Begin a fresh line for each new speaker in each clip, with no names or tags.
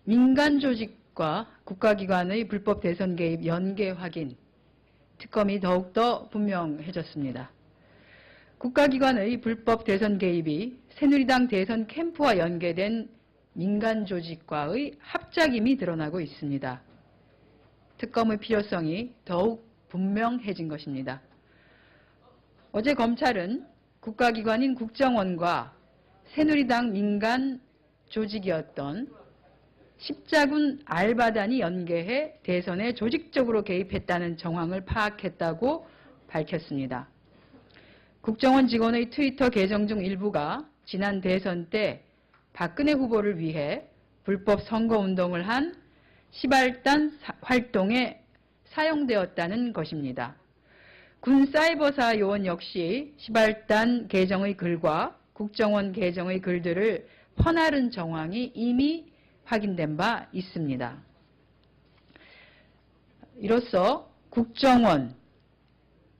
민간 조직과 국가기관의 불법 대선 개입 연계 확인, 특검이 더욱더 분명해졌습니다. 국가기관의 불법 대선 개입이 새누리당 대선 캠프와 연계된 민간 조직과의 합작임이 드러나고 있습니다. 특검의 필요성이 더욱 분명해진 것입니다. 어제 검찰은 국가기관인 국정원과 새누리당 민간 조직이었던 십자군 알바단이 연계해 대선에 조직적으로 개입했다는 정황을 파악했다고 밝혔습니다. 국정원 직원의 트위터 계정 중 일부가 지난 대선 때 박근혜 후보를 위해 불법 선거운동을 한 시발단 활동에 사용되었다는 것입니다. 군 사이버사 요원 역시 시발단 계정의 글과 국정원 계정의 글들을 퍼나른 정황이 이미 확인된 바 있습니다. 이로써 국정원,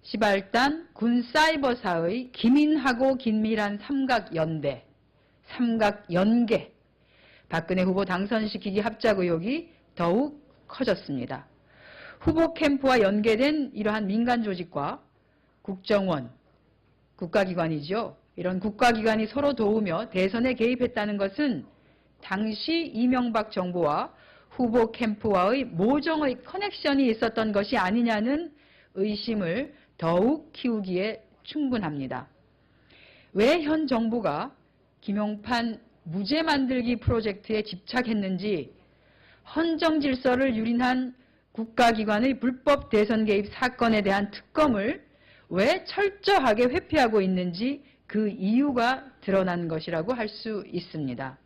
시발단, 군 사이버사의 기민하고 긴밀한 삼각연대, 삼각연계, 박근혜 후보 당선시키기 합작 의혹이 더욱 커졌습니다. 후보 캠프와 연계된 이러한 민간 조직과 국정원, 국가기관이죠. 이런 국가기관이 서로 도우며 대선에 개입했다는 것은 당시 이명박 정부와 후보 캠프와의 모종의 커넥션이 있었던 것이 아니냐는 의심을 더욱 키우기에 충분합니다. 왜 현 정부가 김용판 무죄 만들기 프로젝트에 집착했는지, 헌정 질서를 유린한 국가기관의 불법 대선 개입 사건에 대한 특검을 왜 철저하게 회피하고 있는지 그 이유가 드러난 것이라고 할 수 있습니다.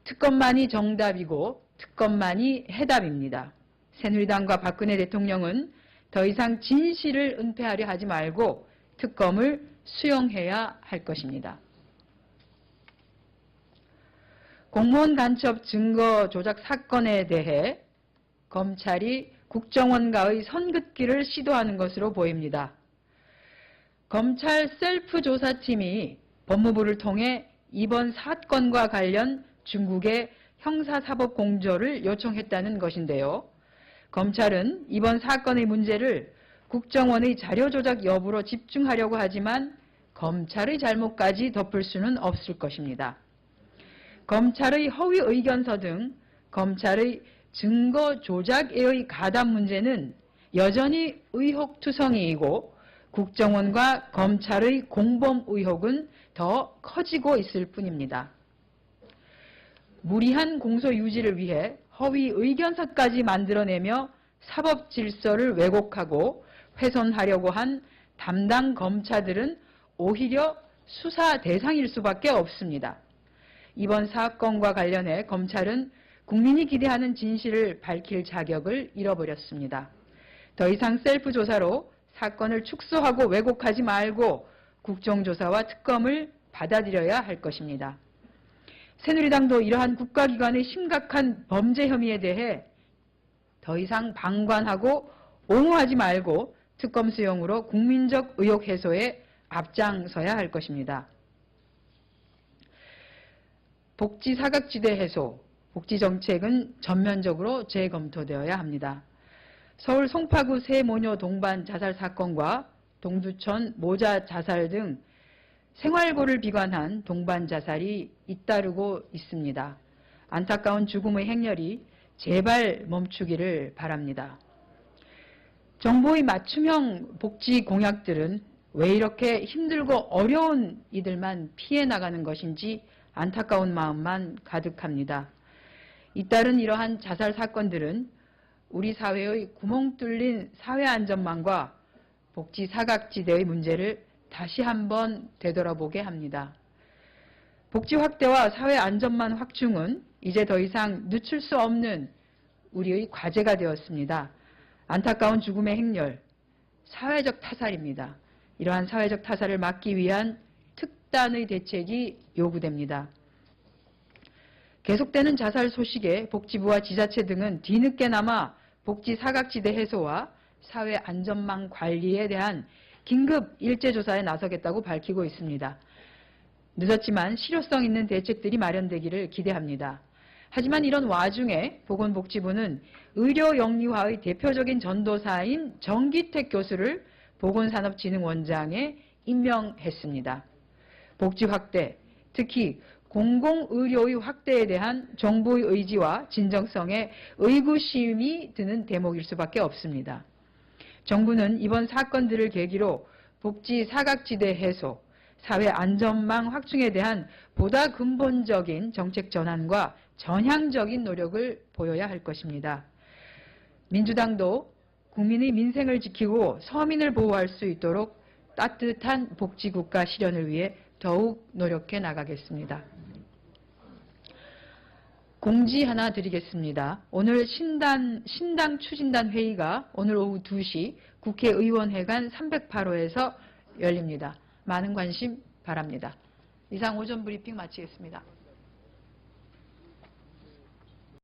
특검만이 정답이고 특검만이 해답입니다. 새누리당과 박근혜 대통령은 더 이상 진실을 은폐하려 하지 말고 특검을 수용해야 할 것입니다. 공무원 간첩 증거 조작 사건에 대해 검찰이 국정원과의 선긋기를 시도하는 것으로 보입니다. 검찰 셀프 조사팀이 법무부를 통해 이번 사건과 관련 중국의 형사사법 공조를 요청했다는 것인데요. 검찰은 이번 사건의 문제를 국정원의 자료 조작 여부로 집중하려고 하지만 검찰의 잘못까지 덮을 수는 없을 것입니다. 검찰의 허위 의견서 등 검찰의 증거 조작에의 가담 문제는 여전히 의혹투성이이고 국정원과 검찰의 공범 의혹은 더 커지고 있을 뿐입니다. 무리한 공소 유지를 위해 허위 의견서까지 만들어내며 사법 질서를 왜곡하고 훼손하려고 한 담당 검사들은 오히려 수사 대상일 수밖에 없습니다. 이번 사건과 관련해 검찰은 국민이 기대하는 진실을 밝힐 자격을 잃어버렸습니다. 더 이상 셀프 조사로 사건을 축소하고 왜곡하지 말고 국정조사와 특검을 받아들여야 할 것입니다. 새누리당도 이러한 국가기관의 심각한 범죄 혐의에 대해 더 이상 방관하고 옹호하지 말고 특검 수용으로 국민적 의혹 해소에 앞장서야 할 것입니다. 복지 사각지대 해소, 복지 정책은 전면적으로 재검토되어야 합니다. 서울 송파구 새 모녀 동반 자살 사건과 동두천 모자 자살 등 생활고를 비관한 동반 자살이 잇따르고 있습니다. 안타까운 죽음의 행렬이 제발 멈추기를 바랍니다. 정부의 맞춤형 복지 공약들은 왜 이렇게 힘들고 어려운 이들만 피해 나가는 것인지 안타까운 마음만 가득합니다. 잇따른 이러한 자살 사건들은 우리 사회의 구멍 뚫린 사회안전망과 복지 사각지대의 문제를 다시 한번 되돌아보게 합니다. 복지 확대와 사회안전망 확충은 이제 더 이상 늦출 수 없는 우리의 과제가 되었습니다. 안타까운 죽음의 행렬, 사회적 타살입니다. 이러한 사회적 타살을 막기 위한 특단의 대책이 요구됩니다. 계속되는 자살 소식에 복지부와 지자체 등은 뒤늦게나마 복지 사각지대 해소와 사회 안전망 관리에 대한 긴급 일제조사에 나서겠다고 밝히고 있습니다. 늦었지만 실효성 있는 대책들이 마련되기를 기대합니다. 하지만 이런 와중에 보건복지부는 의료 영리화의 대표적인 전도사인 정기택 교수를 보건산업진흥원장에 임명했습니다. 복지 확대, 특히 공공의료의 확대에 대한 정부의 의지와 진정성에 의구심이 드는 대목일 수밖에 없습니다. 정부는 이번 사건들을 계기로 복지 사각지대 해소, 사회 안전망 확충에 대한 보다 근본적인 정책 전환과 전향적인 노력을 보여야 할 것입니다. 민주당도 국민의 민생을 지키고 서민을 보호할 수 있도록 따뜻한 복지국가 실현을 위해 더욱 노력해 나가겠습니다. 공지 하나 드리겠습니다. 오늘 신당 추진단 회의가 오늘 오후 2시 국회의원회관 308호에서 열립니다. 많은 관심 바랍니다. 이상 오전 브리핑 마치겠습니다.